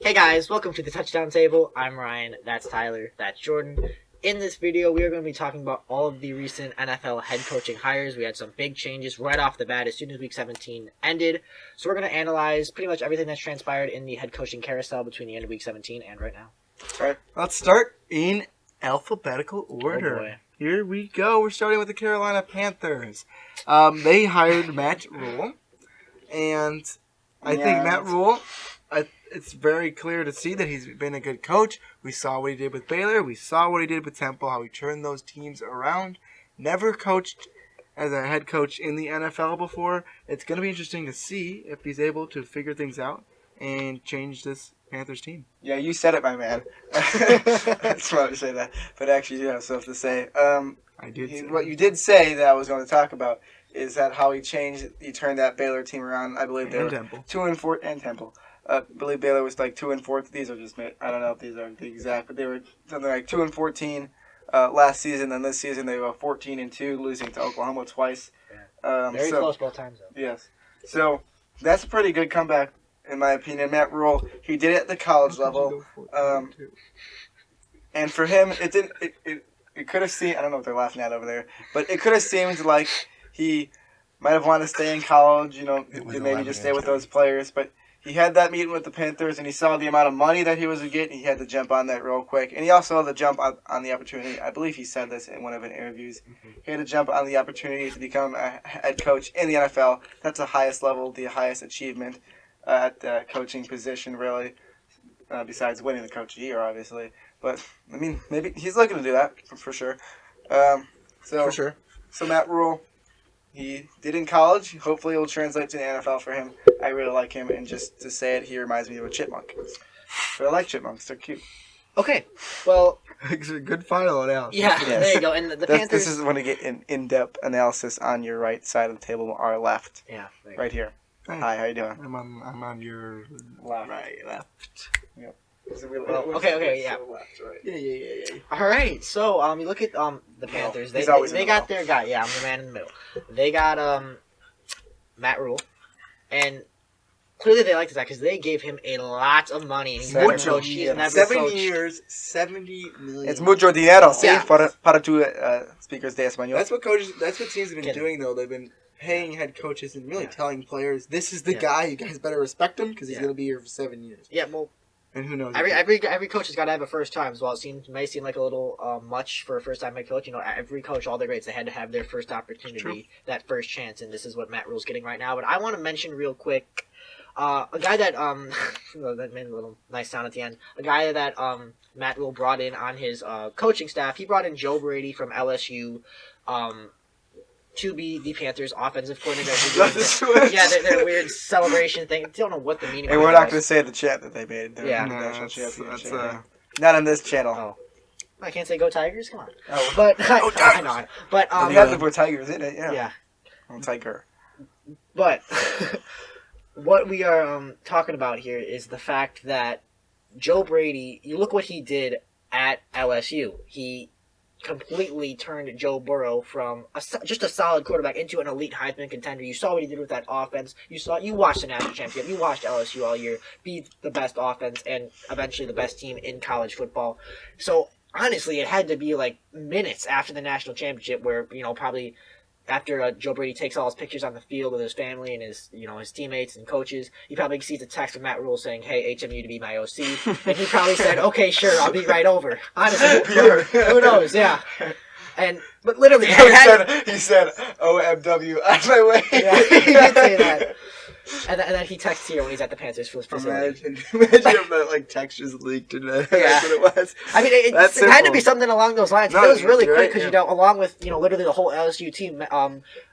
Hey guys, welcome to the Touchdown Table. I'm Ryan, that's Tyler, that's Jordan. In this video, we are going to be talking about all of the recent NFL head coaching hires. We had some big changes right off the bat as soon as Week 17 ended. So we're going to analyze pretty much everything that's transpired in the head coaching carousel between the end of Week 17 and right now. All right, let's start in alphabetical order. Oh boy. Here we go. We're starting with the Carolina Panthers. They hired Matt Rule, and I think Matt Rule, it's very clear to see that he's been a good coach. We saw what he did with Baylor. We saw what he did with Temple, how he turned those teams around. Never coached as a head coach in the NFL before. It's going to be interesting to see if he's able to figure things out and change this Panthers team. Yeah, you said it, my man. I just wanted to say that, but actually, you have stuff to say. I did. What you did say that I was going to talk about is that how he turned that Baylor team around. I believe they were Temple. 2-4 and Temple. I believe Baylor was like 2-4. These are just I don't know if these are the exact, but they were something like 2-14 last season. And this season they were 14-2, losing to Oklahoma twice. Very close both times, though. Yes, so that's a pretty good comeback. In my opinion, Matt Rule, he did it at the college level, and for him, it didn't. It could have seemed. I don't know what they're laughing at over there, but it could have seemed like he might have wanted to stay in college. You know, maybe just stay with those players. But he had that meeting with the Panthers, and he saw the amount of money that he was getting. He had to jump on that real quick, and he also had to jump on the opportunity. I believe he said this in one of his interviews. He had to jump on the opportunity to become a head coach in the NFL. That's the highest level, the highest achievement at the coaching position, really, besides winning the Coach of the Year, obviously. But, I mean, maybe he's looking to do that, for sure. For sure. So Matt Rule, he did in college. Hopefully it will translate to the NFL for him. I really like him, and just to say it, he reminds me of a chipmunk. But I like chipmunks. They're cute. Okay, well, It's a good final analysis. yeah, Yes. there you go. And the Panthers... This is when you get an in-depth analysis on your right side of the table, our left. Yeah, there you go. Right here. Hey, Hi, how you doing? I'm on your Left. left. Well, okay, yeah. Yeah. All right, so you look at the Panthers. he's always in They the got middle. their guy. Yeah, I'm the man in the middle. They got Matt Rule, and clearly they like this guy because they gave him a lot of money. And he's never Mucho coached. He's dinero. never 7 coached. years, $70 million. It's mucho dinero, sí, Yeah. para tu speakers de español. That's what teams have been Kidding. doing though. They've been paying head coaches and really telling players, "This is the Yeah. guy. You guys better respect him because he's Yeah. going to be here for 7 years." Yeah, well, And who knows? every coach has got to have a first time. So it may seem like a little much for a first time head coach. You know, every coach, all their greats, they had to have their first opportunity, True. that first chance, and this is what Matt Rule's getting right now. But I want to mention real quick a guy that that made a little nice sound at the end. A guy that Matt Rule brought in on his coaching staff. He brought in Joe Brady from LSU. To be the Panthers' offensive coordinator. Yeah, their weird celebration thing. I don't know what the meaning Hey, of we're it not was. going to say the chat that they made. They're Yeah. in the No, national that's, championship. Not on this channel. Oh. I can't say go Tigers. Come on. Oh. But Go I know. But You have to put Tigers in it, yeah. yeah. Tiger. But what we are talking about here is the fact that Joe Brady. You look what he did at LSU. He completely turned Joe Burrow from just a solid quarterback into an elite Heisman contender. You saw what he did with that offense. You watched the national championship. You watched LSU all year be the best offense and eventually the best team in college football. So honestly, it had to be like minutes after the national championship where, you know, probably after Joe Brady takes all his pictures on the field with his family and his teammates and coaches, he probably sees a text from Matt Rule saying, "Hey, HMU to be my OC," and he probably said, "Okay, sure, I'll be right over." Honestly, who knows? Yeah, but literally, he said, OMW, on my way. yeah, he did say that. And then he texts here when he's at the Panthers facility. Imagine if that textures leaked and that's what it was. I mean, it That's had to simple. be something along those lines. No, It was really you're quick right, because, yeah. along with, literally the whole LSU team,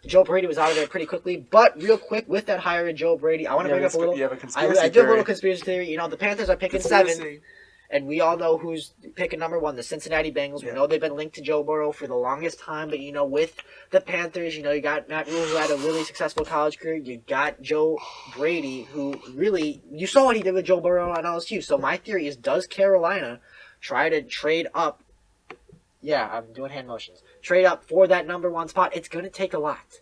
Joe Brady was out of there pretty quickly. But real quick, with that hire of Joe Brady, I want to bring up a little... You have a conspiracy I do have a theory. little conspiracy theory. The Panthers are picking 7, and we all know who's picking number 1, the Cincinnati Bengals. We know they've been linked to Joe Burrow for the longest time, but, with the Panthers, you got Matt Rule, who had a really successful college career. You got Joe Brady, who really... You saw what he did with Joe Burrow on LSU. So my theory is, does Carolina try to trade up? Yeah, I'm doing hand motions. Trade up for that number 1 spot. It's going to take a lot.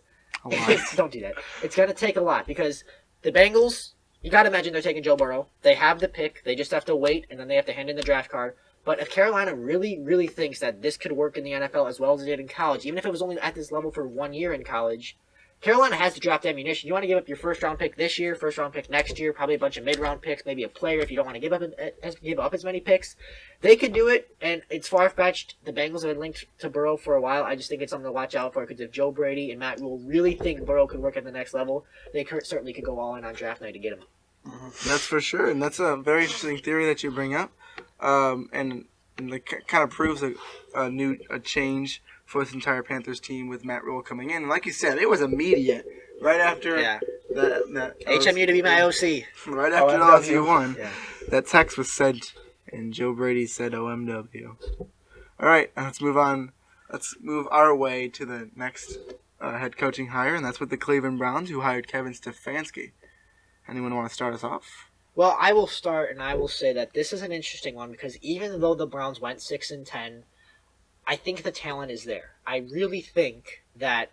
Don't do that. It's going to take a lot because the Bengals you got to imagine they're taking Joe Burrow. They have the pick. They just have to wait, and then they have to hand in the draft card. But if Carolina really, really thinks that this could work in the NFL as well as it did in college, even if it was only at this level for 1 year in college, Carolina has the draft ammunition. You want to give up your first-round pick this year, first-round pick next year, probably a bunch of mid-round picks, maybe a player if you don't want to give up as many picks. They could do it, and it's far-fetched. The Bengals have been linked to Burrow for a while. I just think it's something to watch out for because if Joe Brady and Matt Rule really think Burrow could work at the next level, they certainly could go all in on draft night to get him. That's for sure, and that's a very interesting theory that you bring up, and it kind of proves a change for this entire Panthers team with Matt Rule coming in. And like you said, it was immediate right after that HMU to be my OC. Right after LSU won, Yeah. that text was sent, and Joe Brady said OMW. All right, let's move on. Let's move our way to the next head coaching hire, and that's with the Cleveland Browns, who hired Kevin Stefanski. Anyone want to start us off? Well, I will start, and I will say that this is an interesting one because even though the Browns went 6-10, I think the talent is there. I really think that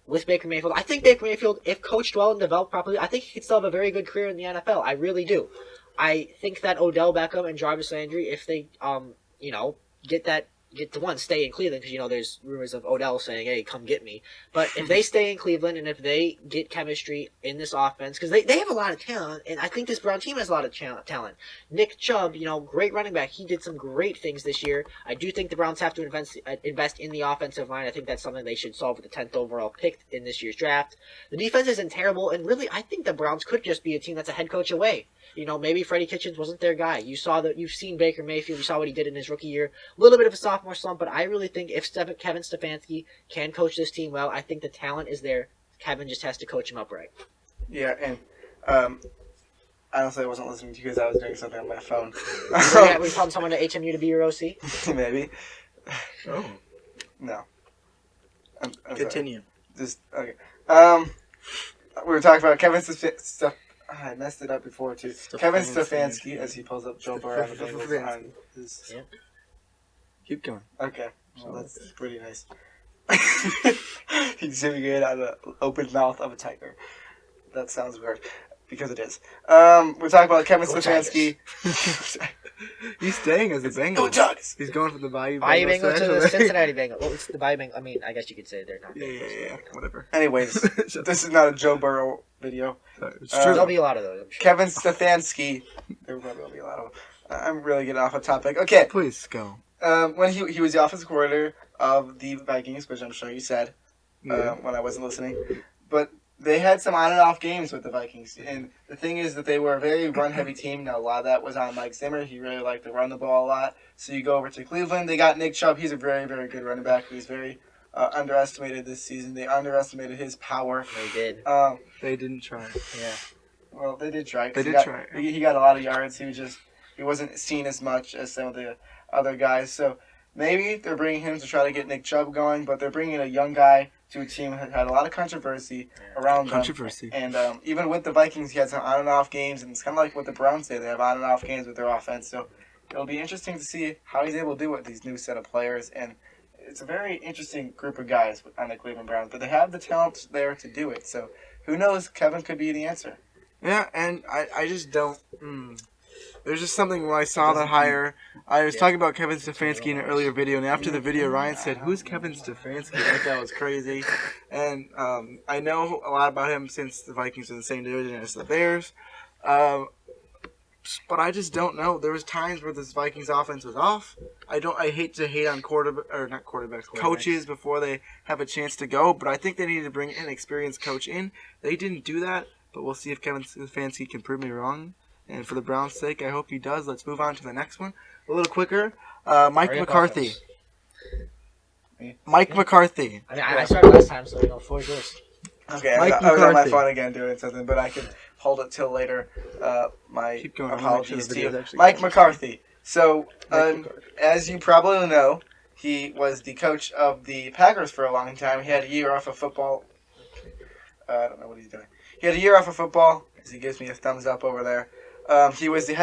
with Baker Mayfield, if coached well and developed properly, I think he could still have a very good career in the NFL. I really do. I think that Odell Beckham and Jarvis Landry, if they, get to one, stay in Cleveland, because, there's rumors of Odell saying, hey, come get me. But if they stay in Cleveland and if they get chemistry in this offense, because they have a lot of talent, and I think this Brown team has a lot of talent. Nick Chubb, great running back. He did some great things this year. I do think the Browns have to invest in the offensive line. I think that's something they should solve with the 10th overall pick in this year's draft. The defense isn't terrible, and really, I think the Browns could just be a team that's a head coach away. Maybe Freddie Kitchens wasn't their guy. You've seen Baker Mayfield. You saw what he did in his rookie year. A little bit of a sophomore slump, but I really think if Kevin Stefanski can coach this team well, I think the talent is there. Kevin just has to coach him up right. Yeah, and honestly, I wasn't listening to you because I was doing something on my phone. We called someone at HMU to be your OC? Maybe. Oh. No. I'm Continue. sorry. Just, okay. We were talking about Kevin Stefanski. I messed it up before, too. Kevin Stefanski, as he pulls up Joe Burrow on the Bengals on his... Yeah. Keep going. Okay. Well, that's pretty nice. He's zooming in on the open mouth of a tiger. That sounds weird. Because it is. We're talking about Kevin Stefanski. He's staying as a Bengal. Go Ducks! He's going for the Bayou Bengals to the essentially. Cincinnati Bengals. Well, it's the Bayou Bengals. I mean, I guess you could say they're not. Yeah. Whatever. Anyways, this is not a Joe Burrow video. It's true. There'll be a lot of those, I'm sure. Kevin Stefanski. There probably will be a lot of them. I'm really getting off a topic. Okay. Please go. When he was the offensive coordinator of the Vikings, which I'm sure you said Yeah. when I wasn't listening. But they had some on and off games with the Vikings. And the thing is that they were a very run-heavy team. Now, a lot of that was on Mike Zimmer. He really liked to run the ball a lot. So you go over to Cleveland. They got Nick Chubb. He's a very, very good running back. He's very underestimated this season. They underestimated his power. They did. They didn't try. Yeah. Well, they did try. They did try. He got a lot of yards. He wasn't seen as much as some of the other guys. So maybe they're bringing him to try to get Nick Chubb going, but they're bringing a young guy to a team that had a lot of controversy around them. And even with the Vikings, he had some on and off games, and it's kind of like what the Browns say. They have on and off games with their offense. So it'll be interesting to see how he's able to do it with these new set of players. And it's a very interesting group of guys on the Cleveland Browns, but they have the talent there to do it. So who knows? Kevin could be the answer. Yeah, and I just don't... There's just something when I saw the hire. I was talking about Kevin Stefanski in an earlier video, and after the video, Ryan said, "Who's Kevin Stefanski?" I thought that was crazy. And I know a lot about him since the Vikings are in the same division as the Bears. But I just don't know. There was times where this Vikings offense was off. I hate to hate on coaches before they have a chance to go, but I think they need to bring an experienced coach in. They didn't do that, but we'll see if Kevin Stefanski can prove me wrong. And for the Browns' sake, I hope he does. Let's move on to the next one. A little quicker. Mike McCarthy. Mike McCarthy. I mean, I started last time, so floor is yours. Okay, Mike I was on my McCarthy. phone again doing something, but I can hold it till later. My Keep going. apologies the to you. video's actually Mike good. McCarthy. So, Mike McCarthy. as you probably know, he was the coach of the Packers for a long time. He had a year off of football. I don't know what he's doing. He had a year off of football, as he gives me a thumbs up over there. He was the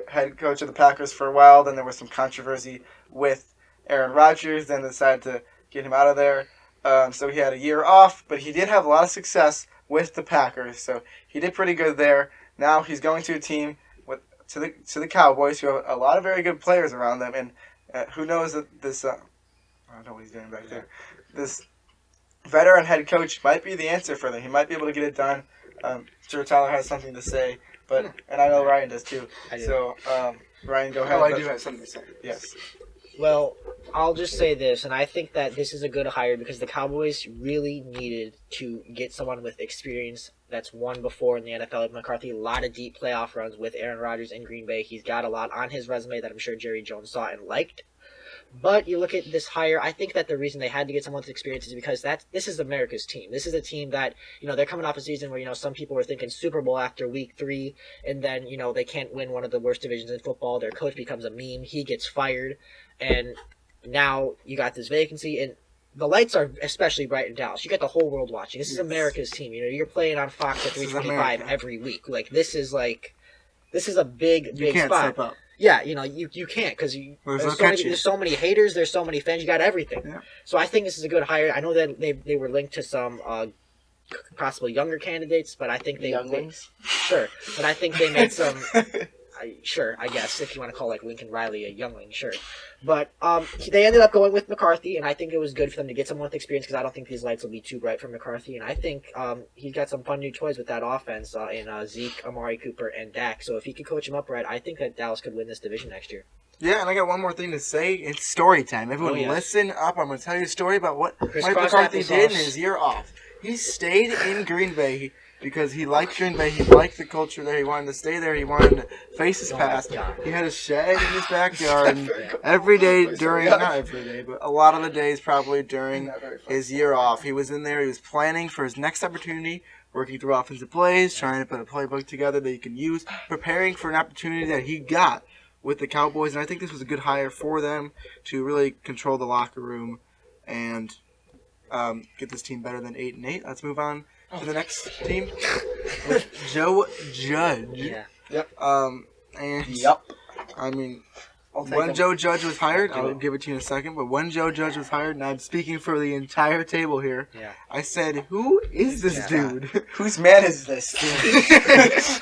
head coach of the Packers for a while. Then there was some controversy with Aaron Rodgers. Then they decided to get him out of there. So he had a year off, but he did have a lot of success with the Packers. So he did pretty good there. now he's going to a team to the Cowboys, who have a lot of very good players around them, and who knows that this I don't know what he's doing back there. This veteran head coach might be the answer for them. He might be able to get it done. Sure, Tyler has something to say, and I know Ryan does too. I do. So, Ryan, go ahead. Oh, I do have something to say. Yes. Well, I'll just say this, and I think that this is a good hire because the Cowboys really needed to get someone with experience that's won before in the NFL. Like McCarthy, a lot of deep playoff runs with Aaron Rodgers in Green Bay. He's got a lot on his resume that I'm sure Jerry Jones saw and liked. But you look at this hire, I think that the reason they had to get someone with experience is because this is America's team. This is a team that, they're coming off a season where, some people were thinking Super Bowl after week 3, and then, they can't win one of the worst divisions in football. Their coach becomes a meme. He gets fired, and now you got this vacancy, and the lights are especially bright in Dallas. You got the whole world watching. This is America's team. You're playing on Fox at 325 every week. Like, this is a big You can't spot. step up. Yeah, you can't because there's so many haters, there's so many fans. You got everything. Yeah. So I think this is a good hire. I know that they were linked to some possibly younger candidates, but I think Younglings? Sure, but I think they made some. Sure, I guess if you want to call like Lincoln Riley a youngling, sure. But they ended up going with McCarthy, and I think it was good for them to get someone with experience because I don't think these lights will be too bright for McCarthy. And I think he's got some fun new toys with that offense in Zeke, Amari Cooper, and Dak. So if he could coach them up right, I think that Dallas could win this division next year. Yeah, and I got one more thing to say. It's story time. Everyone listen up. I'm going to tell you a story about what Mike McCarthy did in his year off. He stayed in Green Bay because he liked Green Bay. He liked the culture there. He wanted to stay there. He wanted to face his past. He had a shed in his backyard. And every day during, not every day, but a lot of the days probably during his year off, he was in there. He was planning for his next opportunity, working through offensive plays, trying to put a playbook together that he can use, preparing for an opportunity that he got with the Cowboys. And I think this was a good hire for them to really control the locker room and get this team better than 8-8. Let's move on to the next team with Joe Judge. Yeah. Yep. And Yep. I mean, I'll take when him. Joe Judge was hired, I'll give it to you in a second, but when Joe Judge was hired, and I'm speaking for the entire table here, I said, who is this dude? Whose man is this?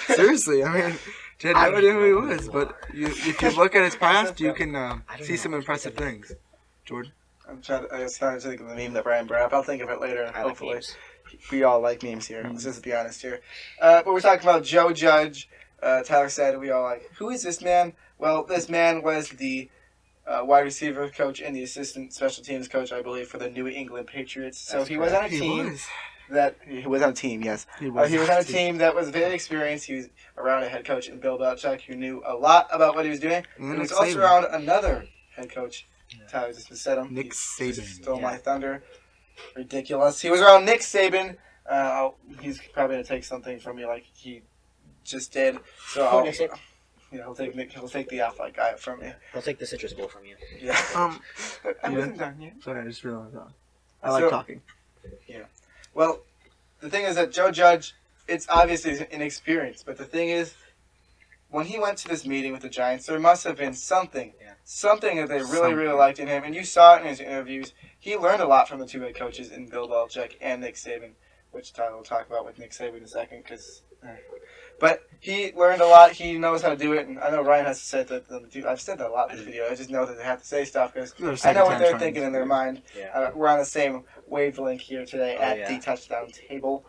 Seriously, I mean, I had no idea who he was, but if you look at his past, you can see some impressive things. Jordan? I was trying to think of the meme that Brian brought up. I'll think of it later, I like hopefully. memes. We all like memes here. Let's just be honest here. But we're talking about Joe Judge. Tyler said we all like, who is this man? Well, this man was the wide receiver coach and the assistant special teams coach, I believe, for the New England Patriots. So he was on a team he was on a team, yes. He was on a team that was very experienced. He was around a head coach in Bill Belichick who knew a lot about what he was doing. And He was Nick also Saban. around another head coach. Tyler just said him. Nick He Saban. stole my thunder. Ridiculous. He was around Nick Saban. He's probably gonna take something from me like he just did. So Nick Saban? he'll take the Affleck guy from me. I'll take the citrus bowl from you. Yeah. I yeah. wasn't done yet. Sorry, I just realized that. I like talking. Well, the thing is that Joe Judge, it's obviously inexperienced, but the thing is, when he went to this meeting with the Giants, there must have been something that they really liked in him, and you saw it in his interviews. He learned a lot from the two head coaches in Bill Belichick and Nick Saban, which Tyler will talk about with Nick Saban in a second. But he learned a lot. He knows how to do it, and I know Ryan has to say that. I've said that a lot in this video. I just know that they have to say stuff because I know what they're thinking in their mind. Yeah. We're on the same wavelength here today at the touchdown table.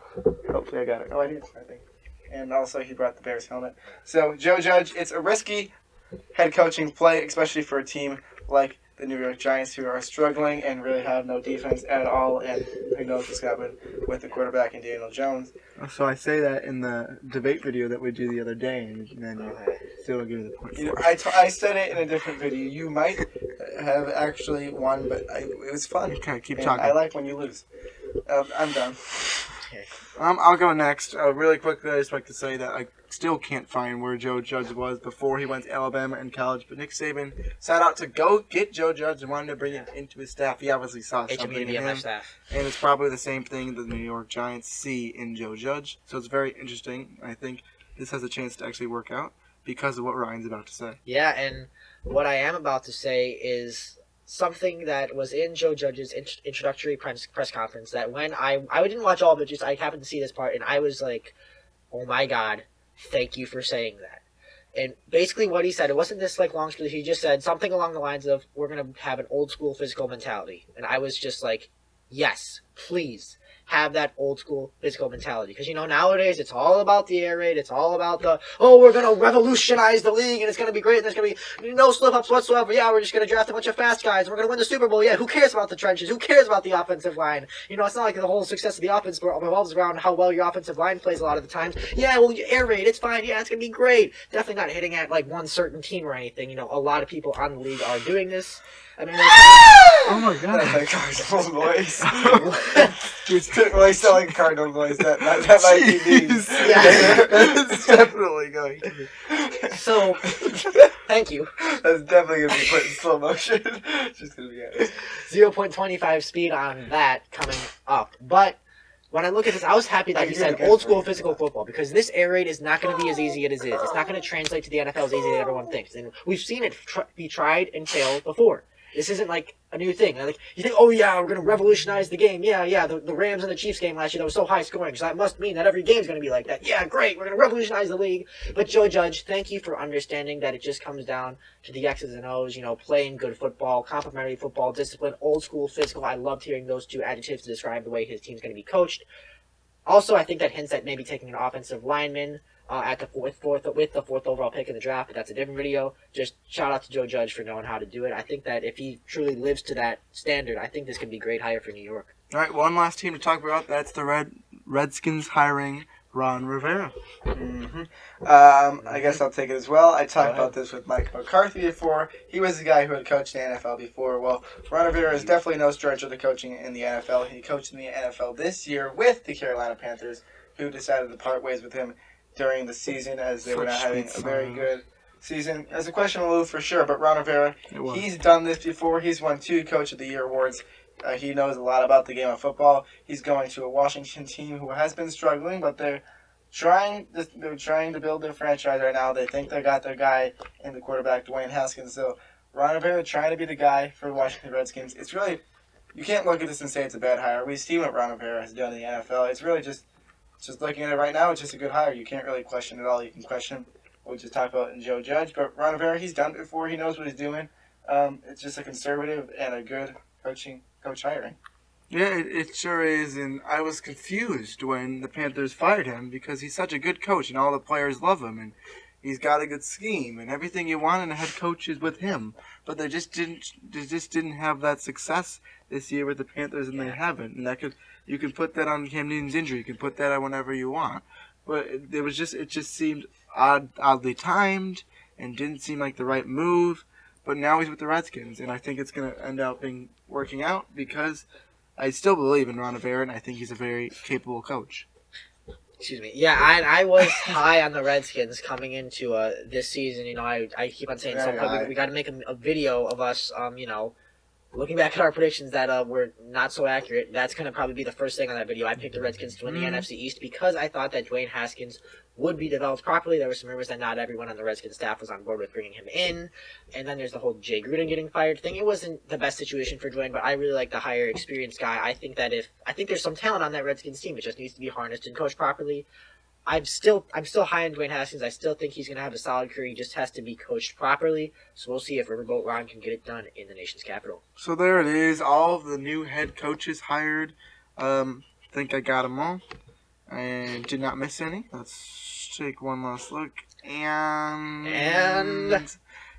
Hopefully I got it. Oh, I did, I think. And also he brought the Bears helmet. So Joe Judge, it's a risky head coaching play, especially for a team like the New York Giants who are struggling and really have no defense at all, and who knows what's happened with the quarterback and Daniel Jones. So I say that in the debate video that we do the other day, and then you still don't give me the point. You know, I said it in a different video. You might have actually won, but it was fun. Okay, keep And talking. I like when you lose. I'm done. I'll go next. Really quickly, I just like to say that I still can't find where Joe Judge was before he went to Alabama in college. But Nick Saban set out to go get Joe Judge and wanted to bring him into his staff. He obviously saw something in him. Staff. And it's probably the same thing that the New York Giants see in Joe Judge. So it's very interesting. I think this has a chance to actually work out because of what Ryan's about to say. Yeah, and what I am about to say is something that was in Joe Judge's introductory press conference that when I didn't watch all of it, just I happened to see this part, and I was like, oh my God, thank you for saying that. And basically what he said, it wasn't this like long speech, he just said something along the lines of, we're going to have an old school physical mentality. And I was just like, yes, please have that old school physical mentality. Because, nowadays it's all about the air raid. It's all about we're going to revolutionize the league and it's going to be great. And there's going to be no slip-ups whatsoever. Yeah, we're just going to draft a bunch of fast guys. And we're going to win the Super Bowl. Yeah, who cares about the trenches? Who cares about the offensive line? It's not like the whole success of the offense revolves around how well your offensive line plays a lot of the times. Yeah, well, air raid, it's fine. Yeah, it's going to be great. Definitely not hitting at like one certain team or anything. A lot of people on the league are doing this. I mean, Oh my god. That's like Cardinal voice. It's really selling Cardinal voice. That might be these. Yeah. That's definitely going to be. So, thank you. That's definitely going to be put in slow motion. Just going to be honest. 0.25 speed on that coming up. But when I look at this, I was happy that he said old school physical football, because this air raid is not going to be as easy as it is. It's not going to translate to the NFL as easy as everyone thinks. And we've seen it be tried and failed before. This isn't like a new thing. Like, you think, oh yeah, we're going to revolutionize the game. Yeah, the Rams and the Chiefs game last year, that was so high scoring, so that must mean that every game's going to be like that. Yeah, great, we're going to revolutionize the league. But Joe Judge, thank you for understanding that it just comes down to the X's and O's, playing good football, complimentary football, discipline, old school, physical. I loved hearing those two adjectives to describe the way his team's going to be coached. Also, I think that hints at maybe taking an offensive lineman with the fourth overall pick in the draft, but that's a different video. Just shout out to Joe Judge for knowing how to do it. I think that if he truly lives to that standard, I think this could be a great hire for New York. All right, one last team to talk about. That's the Redskins hiring Ron Rivera. Mm-hmm. I guess I'll take it as well. I talked about this with Mike McCarthy before. He was the guy who had coached in the NFL before. Well, Ron Rivera is definitely no stranger to coaching in the NFL. He coached in the NFL this year with the Carolina Panthers, who decided to part ways with him during the season as they were not having a very good season. As a questionable move for sure, but Ron Rivera, he's done this before. He's won 2 Coach of the Year awards. He knows a lot about the game of football. He's going to a Washington team who has been struggling, but they're trying to build their franchise right now. They think they got their guy in the quarterback, Dwayne Haskins. So Ron Rivera trying to be the guy for the Washington Redskins. It's really, you can't look at this and say it's a bad hire. We've seen what Ron Rivera has done in the NFL. It's really just looking at it right now, it's just a good hire. You can't really question it all. You can question what we just talked about in Joe Judge. But Ron Rivera, he's done it before. He knows what he's doing. It's just a conservative and a good coach hiring. Yeah, it sure is. And I was confused when the Panthers fired him because he's such a good coach and all the players love him. And he's got a good scheme and everything you want in a head coach is with him. But they just didn't have that success this year with the Panthers, and they haven't. And you can put that on Cam Newton's injury. You can put that on whenever you want. But it just seemed oddly timed and didn't seem like the right move. But now he's with the Redskins, and I think it's going to end up working out because I still believe in Ron Rivera, and I think he's a very capable coach. Excuse me. Yeah, I was high on the Redskins coming into this season. I keep on saying we got to make a video of us, looking back at our predictions that were not so accurate. That's going to probably be the first thing on that video. I picked the Redskins to win the NFC East because I thought that Dwayne Haskins would be developed properly. There were some rumors that not everyone on the Redskins staff was on board with bringing him in. And then there's the whole Jay Gruden getting fired thing. It wasn't the best situation for Dwayne, but I really like the higher experienced guy. I think there's some talent on that Redskins team. It just needs to be harnessed and coached properly. I'm still high on Dwayne Haskins. I still think he's going to have a solid career. He just has to be coached properly. So we'll see if Riverboat Ron can get it done in the nation's capital. So there it is. All of the new head coaches hired. Think I got them all. And did not miss any. Let's take one last look. And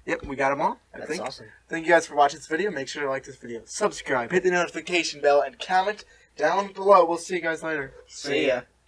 yep, we got them all. That's awesome. Thank you guys for watching this video. Make sure to like this video. Subscribe. Hit the notification bell and comment down below. We'll see you guys later. See ya.